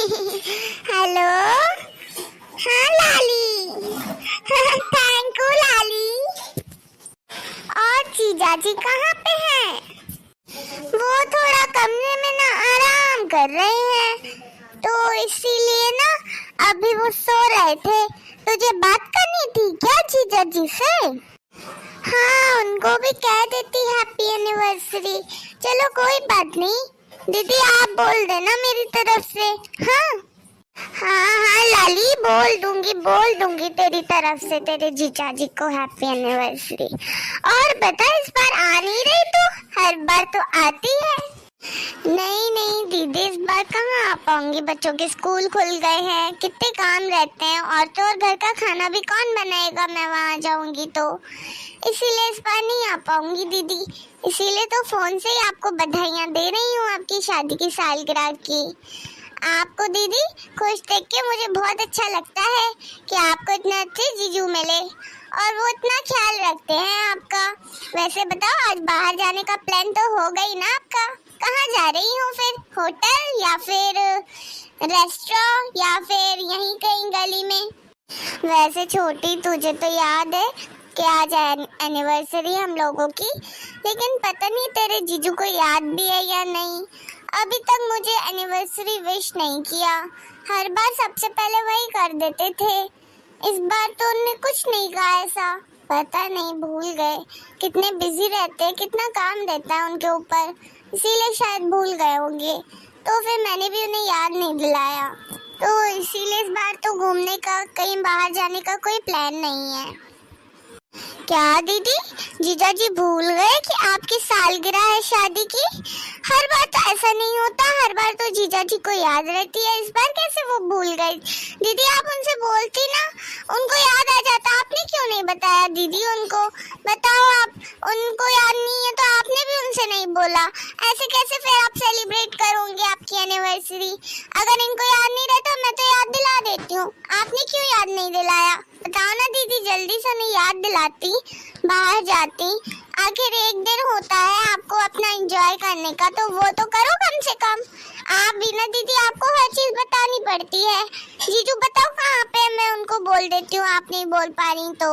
Hello. हाँ लाली। Thank you लाली। और जीजा जी कहाँ पे हैं? वो थोड़ा कमरे में ना आराम कर रहे हैं, तो इसीलिए ना अभी वो सो रहे थे। तुझे बात करनी थी क्या जीजा जी से? हाँ, उनको भी कह देती हैप्पी एनिवर्सरी। चलो कोई बात नहीं, दीदी आप बोल देना मेरी तरफ से। हाँ हाँ लाली, बोल दूंगी तेरी तरफ से तेरे जीजा जी को हैप्पी एनिवर्सरी। और बता, इस बार आ नहीं रही तू? हर बार तो आती है। नहीं दीदी, इस बार कहाँ आ पाऊंगी, बच्चों के स्कूल खुल गए हैं, कितने काम रहते हैं, और तो और घर का खाना भी कौन बनाएगा, मैं वहाँ जाऊंगी तो। इसीलिए इस बार नहीं आ पाऊंगी दीदी। इसीलिए तो फोन से ही आपको बधाइयाँ दे रही हूँ आपकी शादी की सालगिरह की। आपको दीदी खुश देख के मुझे बहुत अच्छा लगता है कि आपको इतने अच्छे जीजू मिले और वो इतना ख्याल रखते हैं आपका। वैसे बताओ, आज बाहर जाने का प्लान तो हो गई ना आपका? कहाँ जा रही हो फिर? होटल या फिर रेस्टोरेंट या फिर यहीं कहीं गली में? वैसे छोटी, तुझे तो याद है कि आज एनिवर्सरी हम लोगों की, लेकिन पता नहीं तेरे जीजू को याद भी है या नहीं। अभी तक मुझे एनिवर्सरी विश नहीं किया। हर बार सबसे पहले वही कर देते थे, इस बार तो उन्होंने कुछ नहीं कहा ऐसा। पता नहीं, भूल गए। कितने बिजी रहते हैं, कितना काम रहता है उनके ऊपर, इसीलिए शायद भूल गए होंगे। तो फिर मैंने भी उन्हें याद नहीं दिलाया। तो इसीलिए इस बार तो घूमने का, कहीं बाहर जाने का कोई प्लान नहीं है। क्या दीदी, जीजा जी भूल गए कि आपकी सालगिरह है शादी की? हर बार तो ऐसा नहीं होता, हर बार तो जीजा जी को याद रहती है, इस बार कैसे वो भूल गए? दीदी आप उनसे बोलती ना, उनको याद आ जाता। आपने क्यों नहीं बताया दीदी उनको? बताओ, आप उनको याद नहीं है तो आपने भी उनसे नहीं बोला। ऐसे कैसे फिर आप सेलिब्रेट करोगे आपकी एनिवर्सरी? अगर इनको याद नहीं रहता मैं तो याद दिला देती हूँ, आपने क्यों याद नहीं दिलाया? बताओ ना दीदी, जल्दी से उन्हें याद दिलाती, बाहर जाती। आखिर एक दिन होता है आपको अपना एंजॉय करने का, तो वो तो करो कम से कम। आप भी ना दीदी, आपको हर चीज बतानी पड़ती है। जीजू बताओ कहाँ पे, मैं उनको बोल देती हूँ, आप नहीं बोल पा रही तो।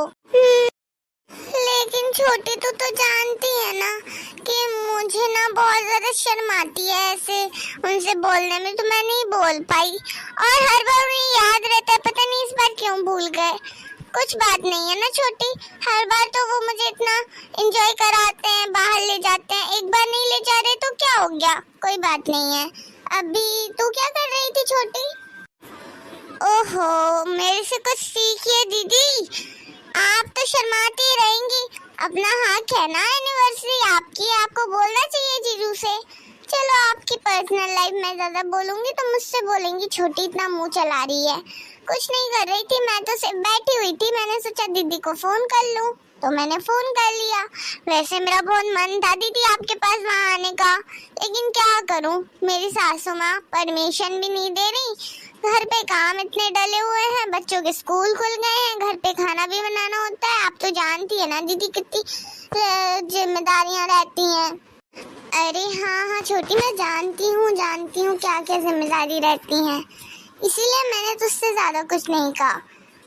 लेकिन छोटी तो जानती है ना कि मुझे ना बहुत ज्यादा शर्म आती है ऐसे उनसे बोलने में, तो मैं नहीं बोल पाई। और हर बार उन्हें याद रहता है, पता नहीं इस बार क्यों भूल गए। कुछ बात नहीं है ना छोटी, हर बार तो वो मुझे इतना एंजॉय कराते हैं, बाहर ले जाते हैं, एक बार नहीं ले जा रहे तो क्या हो गया, कोई बात नहीं है। अभी तू क्या कर रही थी छोटी? ओहो, मेरे से कुछ सीखिए दीदी, आप तो शर्माती ही रहेंगी। अपना हक है ना एनिवर्सरी आपकी, आपको बोलना चाहिए जीजू से। चलो, आपकी पर्सनल लाइफ में ज्यादा बोलूंगी तो मुझसे बोलेंगी छोटी इतना मुंह चला रही है। कुछ नहीं कर रही थी, मैं तो सिर्फ बैठी हुई थी, मैंने सोचा दीदी को फोन कर लूं, तो मैंने फोन कर लिया। वैसे मेरा बहुत मन था दीदी आपके पास वहाँ आने का, लेकिन क्या करूं, मेरी सासू माँ परमिशन भी नहीं दे रही। घर पे काम इतने डले हुए हैं, बच्चों के स्कूल खुल गए हैं, घर पे खाना भी बनाना होता है। आप तो जानती है ना दीदी कितनी जिम्मेदारियां रहती हैं। अरे हाँ छोटी, मैं जानती हूँ क्या क्या जिम्मेदारी रहती हैं, इसीलिए मैंने तुझसे ज्यादा कुछ नहीं कहा।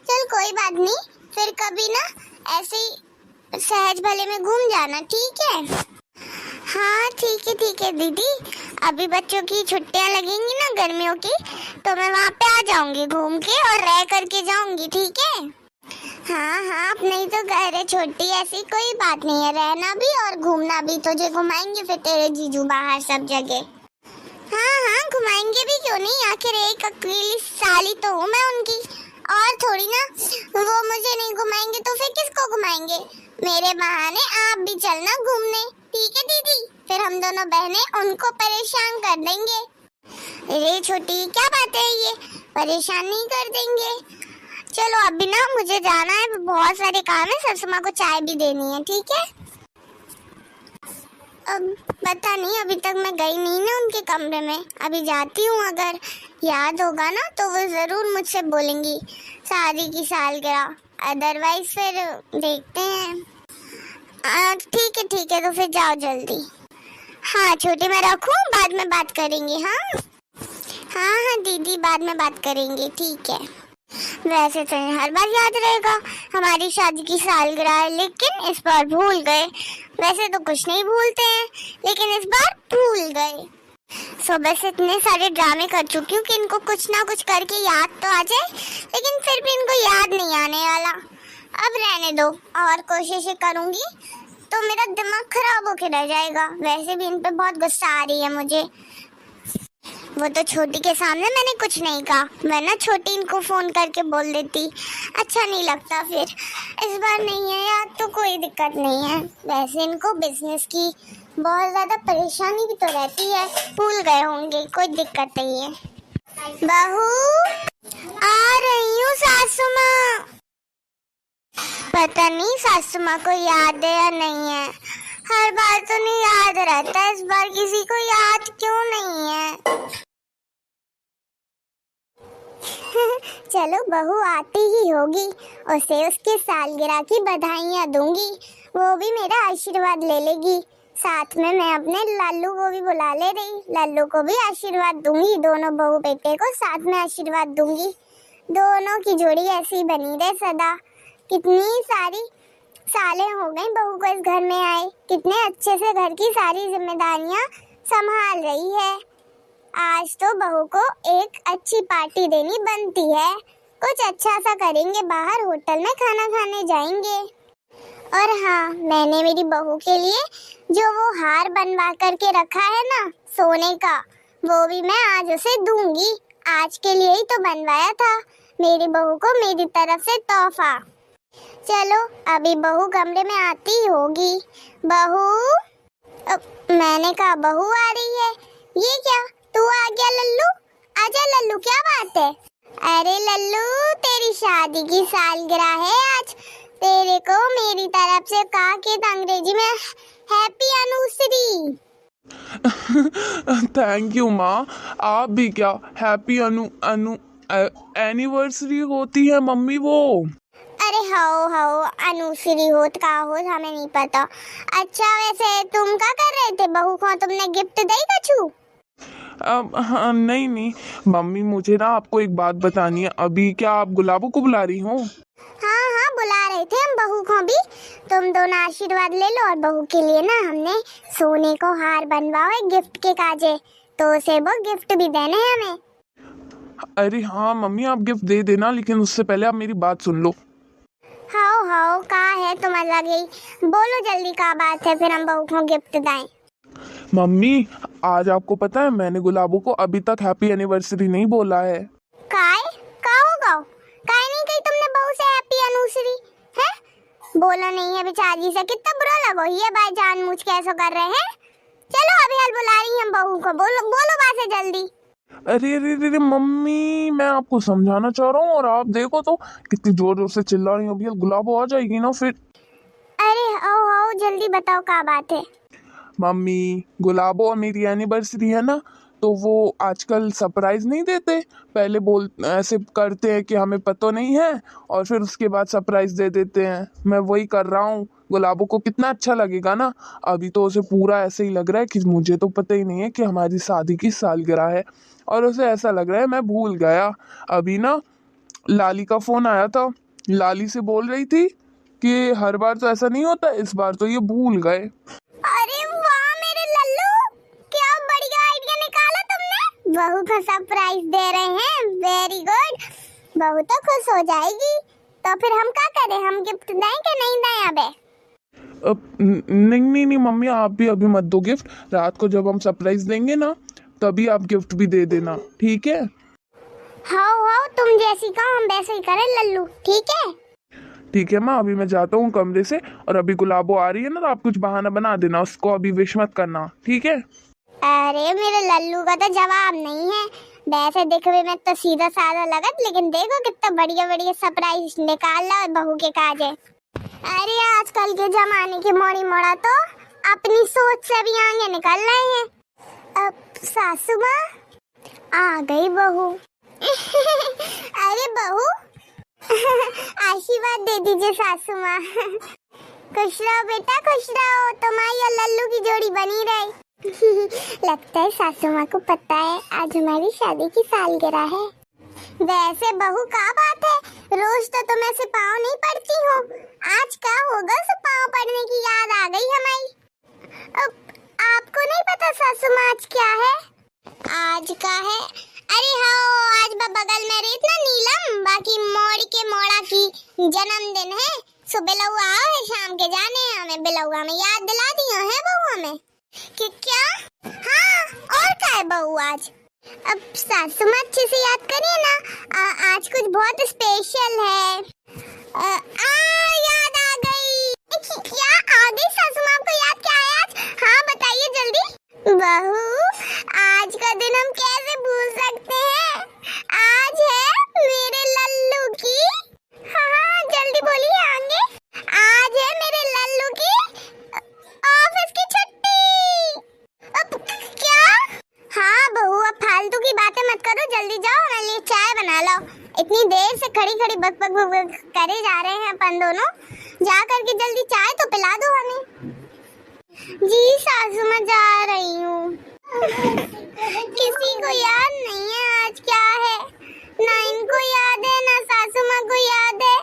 चल कोई बात नहीं, फिर कभी ना ऐसे ही सहज भले में घूम जाना, ठीक है? हाँ ठीक है दीदी, अभी बच्चों की छुट्टियां लगेंगी ना गर्मियों की, तो मैं वहाँ पे आ जाऊंगी घूम के और रह करके जाऊंगी, ठीक है? हाँ आप नहीं तो कह रहे छोटी, ऐसी कोई बात नहीं है, रहना भी और घूमना भी, तुझे घुमाएंगे फिर तेरे जीजू बाहर सब जगह। हाँ घुमाएंगे भी, क्यों नहीं, आखिर एक अकेली साली तो हूँ मैं उनकी, और थोड़ी ना वो मुझे नहीं घुमाएंगे तो फिर किसको घुमाएंगे? मेरे बहाने आप भी चलना घूमने, ठीक है दीदी? फिर हम दोनों बहनें उनको परेशान कर देंगे। अरे छोटी क्या बात है ये, परेशान नहीं कर देंगे। चलो अभी ना मुझे जाना है, बहुत सारे काम है, ससुर माँ को चाय भी देनी है, ठीक है? अब पता नहीं, अभी तक मैं गई नहीं ना उनके कमरे में, अभी जाती हूँ, अगर याद होगा ना तो वो जरूर मुझसे बोलेंगी शादी की सालगिरह, अदरवाइज फिर देखते हैं। ठीक है तो फिर जाओ जल्दी। हाँ छोटी, मैं रखूँ, बाद में बात करेंगे। हाँ दीदी। जी बाद में बात करेंगे, ठीक है। वैसे तो हर बार याद रहेगा हमारी शादी की सालगिरह है, लेकिन इस बार भूल गए। वैसे तो कुछ नहीं भूलते हैं, लेकिन इस बार भूल गए। सुबह से इतने सारे ड्रामे कर चुकी हूँ कि इनको कुछ ना कुछ करके याद तो आ जाए, लेकिन फिर भी इनको याद नहीं आने वाला। अब रहने दो, और कोशिशें करूंगी तो मेरा दिमाग खराब होके रह जाएगा। वैसे भी इन पे बहुत गुस्सा आ रही है मुझे। वो तो छोटी के सामने मैंने कुछ नहीं कहा, वरना छोटी इनको फोन करके बोल देती, अच्छा नहीं लगता फिर। इस बार नहीं है यार तो कोई दिक्कत नहीं है। वैसे इनको बिजनेस की बहुत ज्यादा परेशानी भी तो रहती है, भूल गए होंगे, कोई दिक्कत नहीं है। बहू आ रही हूँ सासू माँ। पता नहीं सासू माँ को याद है या नहीं है, हर बार तो नहीं याद रहता, इस बार किसी को याद क्यों नहीं है। चलो बहू आती ही होगी, उसे उसके सालगिरह की बधाइयाँ दूंगी, वो भी मेरा आशीर्वाद ले लेगी। साथ में मैं अपने लल्लू को भी बुला ले रही, लल्लू को भी आशीर्वाद दूंगी। दोनों बहू बेटे को साथ में आशीर्वाद दूंगी। दोनों की जोड़ी ऐसी बनी रहे सदा। कितनी सारी सालें हो गई बहू को इस घर में आए, कितने अच्छे से घर की सारी जिम्मेदारियां संभाल रही है। आज तो बहू को एक अच्छी पार्टी देनी बनती है, कुछ अच्छा सा करेंगे, बाहर होटल में खाना खाने जाएंगे। और हाँ, मैंने मेरी बहू के लिए जो वो हार बनवा करके रखा है ना सोने का, वो भी मैं आज उसे दूंगी। आज के लिए ही तो बनवाया था, मेरी बहू को मेरी तरफ से तोहफा। चलो अभी बहू कमरे में आती ही होगी। बहू, मैंने कहा बहू आ रही है, ये क्या तू आ गया लल्लू? आजा लल्लू, क्या बात है? अरे लल्लू, तेरी शादी की सालगिरह है आज, तेरे को मेरी तरफ से कहा कि अंग्रेजी में हैप्पी एनिवर्सरी। थैंक यू माँ। आप भी क्या हैप्पी एनिवर्सरी होती है मम्मी वो? अरे हाओ एनिवर्सरी होत का हो, हमें नहीं पता। अच्छा वैसे तुम क्या कर रहे थे? बहू को तुमने गिफ्ट दी कछु? हाँ, नहीं मम्मी, मुझे ना आपको एक बात बतानी है। अभी क्या आप गुलाबो को बुला रही हो? हाँ बुला रहे थे हम बहू को भी। तुम दोनों आशीर्वाद ले लो, और बहू के लिए ना हमने सोने को हार बनवाओ है गिफ्ट के काजे, तो उसे वो गिफ्ट भी देने हैं हमें। अरे हाँ मम्मी, आप गिफ्ट दे देना, लेकिन उससे पहले आप मेरी बात सुन लो। हाओ का है तुम अलग ही, बोलो जल्दी का बात है, फिर हम बहू को गिफ्ट दें। मम्मी, आज आपको पता है मैंने गुलाबो को अभी तक हैप्पी एनिवर्सरी नहीं बोला है। का होगा? काय नहीं कही तुमने बहू से हैप्पी एनिवर्सरी है? बोला नहीं है बेचारी से, कितना बुरा लगो ये भाई जानबूझ के ऐसा कर रहे हैं। चलो अभी हाल बुला रही हम बहू को, बोलो बात है जल्दी। अरे मम्मी, मैं आपको समझाना चाह रहा हूँ और आप देखो तो कितनी जोर से चिल्ला रही हो। अभी गुलाबो आ जाएगी ना फिर। अरे आओ जल्दी बताओ क्या बात है। मम्मी, गुलाबो और मेरी एनिवर्सरी है ना, तो वो आजकल सरप्राइज नहीं देते। पहले बोल ऐसे करते हैं कि हमें पता नहीं है, और फिर उसके बाद सरप्राइज दे देते हैं। मैं वही कर रहा हूँ। गुलाबो को कितना अच्छा लगेगा ना। अभी तो उसे पूरा ऐसे ही लग रहा है कि मुझे तो पता ही नहीं है कि हमारी शादी की सालगिरह है, और उसे ऐसा लग रहा है मैं भूल गया। अभी ना लाली का फोन आया था, लाली से बोल रही थी कि हर बार तो ऐसा नहीं होता, इस बार तो ये भूल गए। अरे वाह मेरे लल्लू, क्या बढ़िया आइडिया निकाला तुमने। बहू को सरप्राइज दे रहे हैं, वेरी गुड। बहू तो खुश हो जाएगी। तो फिर हम क्या करें, हम गिफ्ट दें कि नहीं दें? अबे नहीं मम्मी, आप भी अभी मत दो गिफ्ट। रात को जब हम सरप्राइज देंगे ना, तभी आप गिफ्ट भी दे देना, ठीक है? हाओ तुम जैसी कहो हम वैसे ही करें लल्लू, ठीक है? ठीक है माँ, अभी मैं जाता हूँ कमरे से, और अभी गुलाबो आ रही है ना, तो आप कुछ बहाना बना देना, उसको अभी विश मत करना, ठीक है? अरे मेरे लल्लू का तो जवाब नहीं है। वैसे दिखने में तो सीधा साधा लगत, लेकिन देखो कितना बढ़िया सरप्राइज निकाल रहा है बहू के काजे। अरे आजकल के जमाने के मोड़ी मोड़ा तो अपनी सोच से भी आगे निकल रहे हैं। अब सासू माँ आ गई बहू। अरे बहू आशीर्वाद दे दीजिए सासू माँ। खुश रहो बेटा, खुश रहो, तुम्हारी और लल्लू की जोड़ी बनी रहे। लगता है सासू माँ को पता है आज हमारी शादी की सालगिरह है। वैसे बहू क्या बात है, रोज तो तुम ऐसे पाँव नहीं पड़ती हो, आज क्या होगा सब पाँव पड़ने की याद आ गई हमारी। अब आपको नहीं पता सासू माँ आज क्या है? आज का है, अरे हाँ आज बगल में रही ना नीलम बाकी मोड़ के मोड़ा की जन्मदिन है, सुबह लहुआ है शाम के जाने हमें बिलहुआ में याद दिला दिया है बहू हमें कि क्या। हाँ और क्या है बहू आज, अब सासू माँ अच्छे से याद करिए ना, आज कुछ बहुत स्पेशल है। याद आ गई। क्या आ गई सासू माँ को याद, क्या है आज? हाँ बताइए जल्दी। बहू आज का दिन हम कैसे भूल सकते हैं, आज है मेरे लल्लू की, हाँ जल्दी बोलिए आगे, आज है मेरे लल्लू की ऑफिस की छुट्टी। अब क्या? हाँ बहू अब फालतू की बातें मत करो, जल्दी जाओ मेरे लिए चाय बना लो, इतनी देर से खड़ी खड़ी बक बक बक करे जा रहे हैं अपन दोनों, जा करके जल्दी चाय तो पिला दो हमें। जी सासू मैं जा रही हूँ। किसी को याद नहीं है आज क्या है, ना इनको याद है ना सासू माँ को याद है।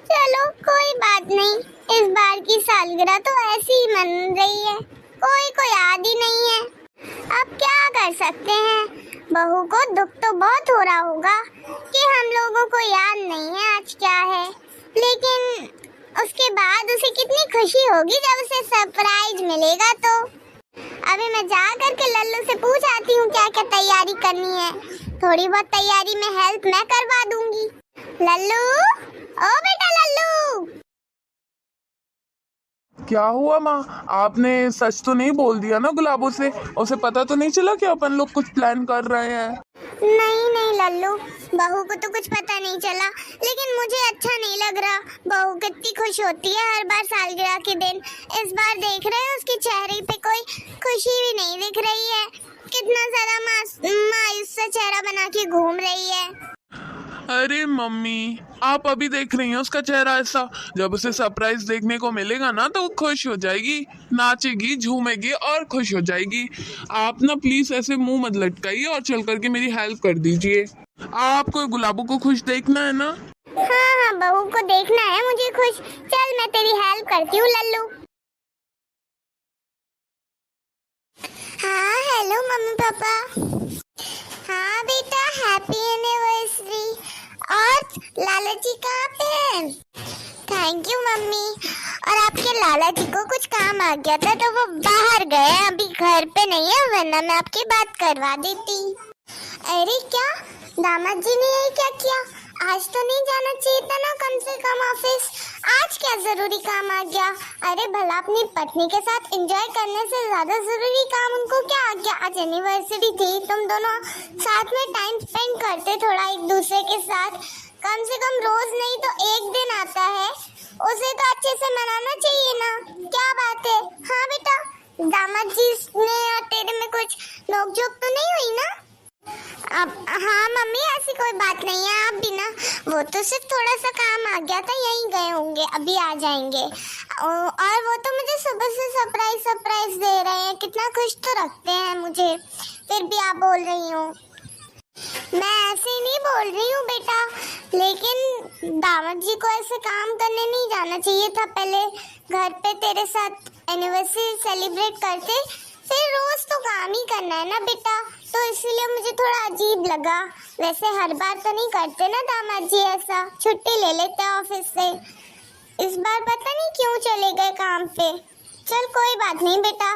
चलो कोई बात नहीं, इस बार की सालगिरह तो ऐसी ही मन रही है, कोई को याद ही नहीं है। अब क्या कर सकते हैं, बहू को दुख तो बहुत हो रहा होगा कि हम लोगों को याद नहीं है आज क्या है, लेकिन उसके बाद उसे कितनी खुशी होगी जब उसे सरप्राइज मिलेगा। तो अभी मैं जा करके लल्लू से पूछ आती हूँ क्या क्या तैयारी करनी है, थोड़ी बहुत तैयारी में हेल्प मैं करवा दूंगी। लल्लू, ओ बेटा लल्लू। क्या हुआ माँ, आपने सच तो नहीं बोल दिया ना गुलाबों से, उसे पता तो नहीं चला कि अपन लोग कुछ प्लान कर रहे हैं? नहीं नहीं लल्लू, बहू को तो कुछ पता नहीं चला, लेकिन मुझे अच्छा नहीं लग रहा। बहू कितनी खुश होती है हर बार सालगिरह के दिन, इस बार देख रहे हैं उसके चेहरे पे कोई खुशी भी नहीं दिख रही है, कितना ज्यादा मायूस सा चेहरा बना के घूम रही है। अरे मम्मी, आप अभी देख रही हैं उसका चेहरा ऐसा, जब उसे सरप्राइज देखने को मिलेगा ना तो वो खुश हो जाएगी, नाचेगी झूमेगी और खुश हो जाएगी। आप ना प्लीज ऐसे मुंह मत लटकाइए और चल करके मेरी हेल्प कर दीजिए। आपको गुलाबों को खुश देखना है ना? हाँ हाँ बहू को देखना है मुझे खुश, चल मैं तेरी हेल्प करती हूँ लल्लू। हाँ हेलो मम्मी पापा। हाँ बेटा हैप्पी एनिवर्सरी। और लाला जी कहाँ पे हैं? Thank you mummy. और आपके लाला जी को कुछ काम आ गया था तो वो बाहर गए, अभी घर पे नहीं है, वरना मैं आपकी बात करवा देती। अरे क्या दामाद जी ने यही क्या किया, आज तो नहीं जाना चाहिए था ना कम से कम ऑफिस, आज क्या जरूरी काम आ गया? अरे भला अपनी पत्नी के साथ एंजॉय करने से ज्यादा जरूरी काम उनको क्या आ गया? आज एनिवर्सरी थी, तुम दोनों साथ में टाइम स्पेंड करते थोड़ा एक दूसरे के साथ, कम से कम रोज नहीं तो एक दिन आता है, उसे तो अच्छे से मनाना चाहिए ना, क्या बात है? हाँ बेटा, दामाद जी ने और तेरे में कुछ नोकझोंक तो नहीं हुई ना? अब हाँ मम्मी ऐसी कोई बात नहीं है, आप भी ना, वो तो सिर्फ थोड़ा सा काम आ गया था, यहीं गए होंगे, अभी आ जाएंगे। और वो तो मुझे सुबह से सरप्राइज दे रहे हैं, कितना खुश तो रखते हैं मुझे, फिर भी आप बोल रही हो। मैं ऐसे नहीं बोल रही हूँ बेटा, लेकिन दामाद जी को ऐसे काम करने नहीं जाना चाहिए था, पहले घर पे तेरे साथ एनिवर्सरी सेलिब्रेट करते, फिर रोज तो काम ही करना है ना बेटा, तो इसीलिए मुझे थोड़ा अजीब लगा। वैसे हर बार तो नहीं करते ना दामाद जी ऐसा, छुट्टी ले लेते ऑफिस से, इस बार पता नहीं क्यों चले गए काम पे। चल कोई बात नहीं बेटा,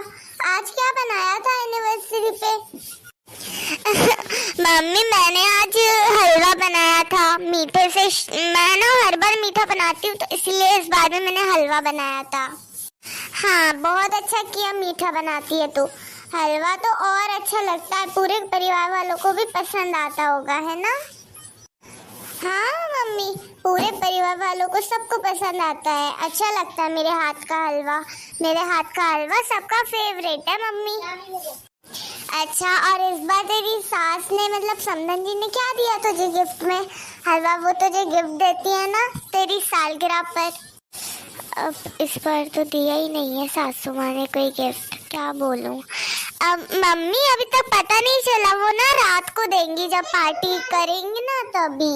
आज क्या बनाया था एनिवर्सरी पे? मम्मी मैंने आज हलवा बनाया था मीठे से, मैं ना हर बार मीठा बनाती हूँ तो इसलिए इस बार में मैंने हलवा बनाया था। हाँ बहुत अच्छा किया, मीठा बनाती है तो हलवा तो और अच्छा लगता है, पूरे परिवार वालों को भी पसंद आता होगा, है ना? हाँ मम्मी, पूरे परिवार वालों को सबको पसंद आता है, अच्छा लगता है मेरे हाथ का हलवा, मेरे हाथ का हलवा सबका फेवरेट है मम्मी। अच्छा और इस बार तेरी सास ने मतलब समधन जी ने क्या दिया तुझे गिफ्ट में? हलवा वो तुझे गिफ्ट देती है ना तेरी सालगिरह पर। अब इस बार तो दिया ही नहीं है सासू माँ ने कोई गिफ्ट, क्या बोलूं। अब मम्मी अभी तक पता नहीं चला, वो ना रात को देंगी जब पार्टी करेंगे ना तभी।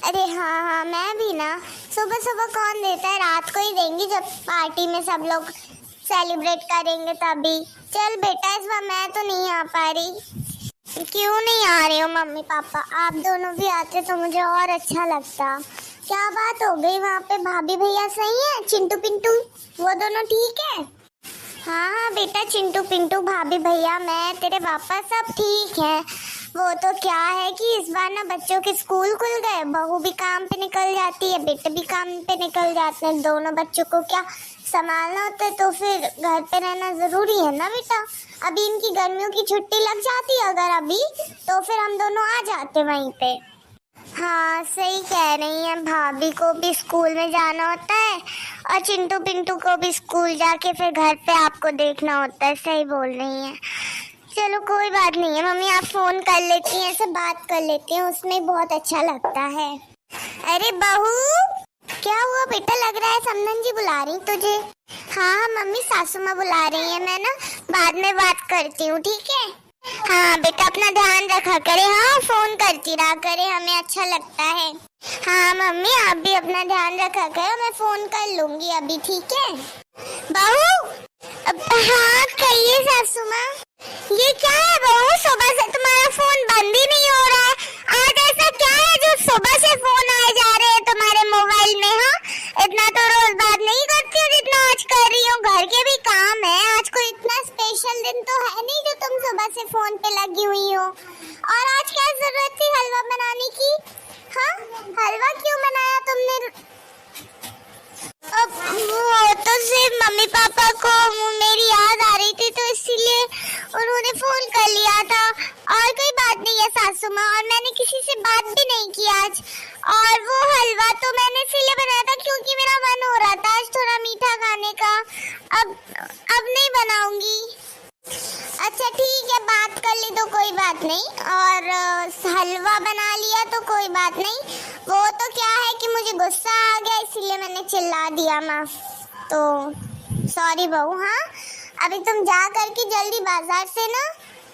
अरे हाँ हाँ, मैं भी ना सुबह सुबह कौन देता है, रात को ही देंगी जब पार्टी में सब लोग सेलिब्रेट करेंगे तभी। चल बेटा, इस बार मैं तो नहीं आ पा रही। क्यों नहीं आ रहे हो मम्मी पापा? आप दोनों भी आते तो मुझे और अच्छा लगता। क्या बात हो गई वहाँ पे? भाभी भैया सही है? चिंटू पिंटू वो दोनों ठीक है? हाँ हाँ बेटा, चिंटू पिंटू भाभी भैया मैं तेरे पापा सब ठीक है। वो तो क्या है कि इस बार ना बच्चों के स्कूल खुल गए, बहू भी काम पे निकल जाती है, बेटे भी काम पे निकल जाते हैं, दोनों बच्चों को क्या संभालना होता है, तो फिर घर पे रहना जरूरी है ना बेटा। अभी इनकी गर्मियों की छुट्टी लग जाती है अगर अभी, तो फिर हम दोनों आ जाते वहीं पे। हाँ सही कह रही हैं, भाभी को भी स्कूल में जाना होता है और चिंटू पिंटू को भी स्कूल जाके फिर घर पे आपको देखना होता है। सही बोल रही हैं। चलो कोई बात नहीं है मम्मी, आप फोन कर लेती हैं, ऐसे बात कर लेती हैं, उसमें बहुत अच्छा लगता है। अरे बहू, क्या हुआ बेटा? लग रहा है समधन जी बुला रही तुझे। हाँ मम्मी, सासू माँ बुला रही है, मैं ना बाद में बात करती हूँ, ठीक है? हाँ बेटा, अपना ध्यान रखा करे, हाँ फोन करती रहा करे, हमें अच्छा लगता है। हाँ मम्मी, आप भी अपना ध्यान रखा करो, मैं फोन कर लूंगी अभी, ठीक है? बहू, हाँ कहिए सासू माँ। ये क्या है बहू, सुबह से तुम्हारा फोन बंद ही नहीं हो रहा है। आज ऐसा क्या है जो सुबह से फोन आए जा रहे हैं तुम्हारे मोबाइल में? हाँ, इतना तो रोज बात नहीं करती हो जितना आज कर रही हो। घर के भी काम है, आज कोई इतना स्पेशल दिन तो है नहीं जो तुम सुबह से फोन पे लगी हुई हो। और आज क्या जरूरत थी हलवा बनाने की? हाँ, हलवा क्यों बनाया तुमने? अब वो तो सिर्फ मम्मी पापा को मेरी याद आ रही थी तो इसीलिए उन्होंने फोन कर लिया था, और कोई बात नहीं है सासू माँ। और मैंने किसी से बात भी नहीं की आज। और वो हलवा तो मैंने इसीलिए बनाया था क्योंकि मेरा मन हो रहा था आज थोड़ा मीठा खाने का। अब नहीं बनाऊंगी। अच्छा ठीक है, बात कर ली तो कोई बात नहीं, और हलवा बना लिया तो कोई बात नहीं। वो तो क्या है कि मुझे गुस्सा आ गया इसीलिए मैंने चिल्ला दिया, माफ। तो सॉरी बहू। हाँ, अभी तुम जा करके जल्दी बाजार से ना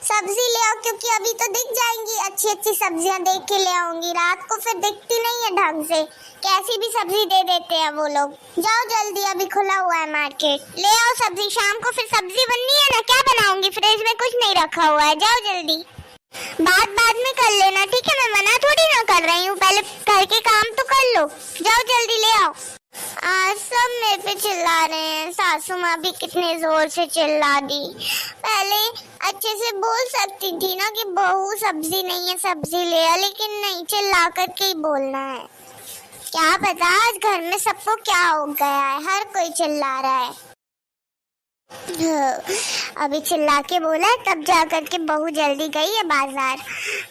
सब्जी ले आओ, क्योंकि अभी तो दिख जाएंगी अच्छी अच्छी सब्जियां, देख के ले आऊंगी। रात को फिर दिखती नहीं है ढंग से, कैसी भी सब्जी दे देते हैं वो लोग। जाओ जल्दी, अभी खुला हुआ है मार्केट, ले आओ सब्जी। शाम को फिर सब्जी बननी है ना, क्या बनाऊंगी? फ्रिज में कुछ नहीं रखा हुआ है, जाओ जल्दी। बात बाद में कर लेना, ठीक है? मैं मना थोड़ी ना कर रही हूँ, पहले घर के काम तो कर लो, जाओ जल्दी ले आओ। आज सब मेरे पे चिल्ला रहे हैं, सासू माँ भी कितने जोर से चिल्ला दी। पहले अच्छे से बोल सकती थी ना कि बहू सब्जी नहीं है सब्जी ले आ, लेकिन नहीं, चिल्ला करके ही बोलना है। क्या पता आज घर में सबको क्या हो गया है, हर कोई चिल्ला रहा है। अभी चिल्ला के बोला तब जा करके बहू जल्दी गई है बाजार।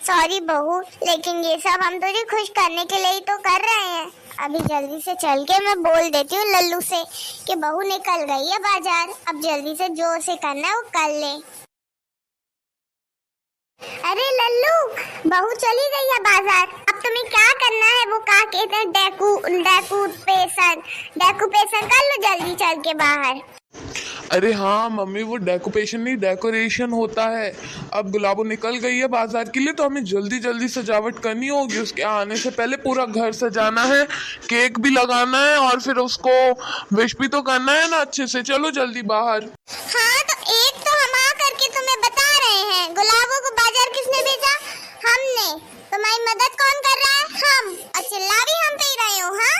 सॉरी बहू, लेकिन ये सब हम तुझे खुश करने के लिए ही तो कर रहे हैं। अभी जल्दी से चल के मैं बोल देती हूँ लल्लू से कि बहू निकल गई है बाजार, अब जल्दी से जो से करना है वो कर ले। अरे लल्लू, बहू चली गई है बाजार, अब तुम्हें क्या करना है वो क्या कहते हैं, डेकोरेशन कर लो जल्दी चल के बाहर। अरे हाँ मम्मी, वो डेकोरेशन नहीं डेकोरेशन होता है। अब गुलाबो निकल गई है बाजार के लिए तो हमें जल्दी जल्दी सजावट करनी होगी। उसके आने से पहले पूरा घर सजाना है, केक भी लगाना है और फिर उसको विश भी तो करना है ना अच्छे से। चलो जल्दी बाहर। हाँ तो एक तो हम आ करके तुम्हें बता रहे हैं, गुलाबो को बाजार किसने भेजा? हमने। तुम्हारी मदद कौन कर रहा है? हम। और चिल्ला भी हम पे ही रहे हो? हाँ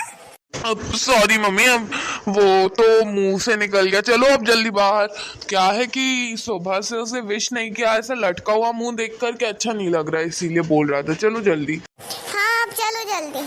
अब सॉरी मम्मी, अब वो तो मुंह से निकल गया। चलो अब जल्दी बाहर। क्या है कि सुबह से उसे विश नहीं किया, ऐसा लटका हुआ मुंह देख कर के अच्छा नहीं लग रहा है, इसीलिए बोल रहा था। चलो जल्दी। हाँ अब चलो जल्दी।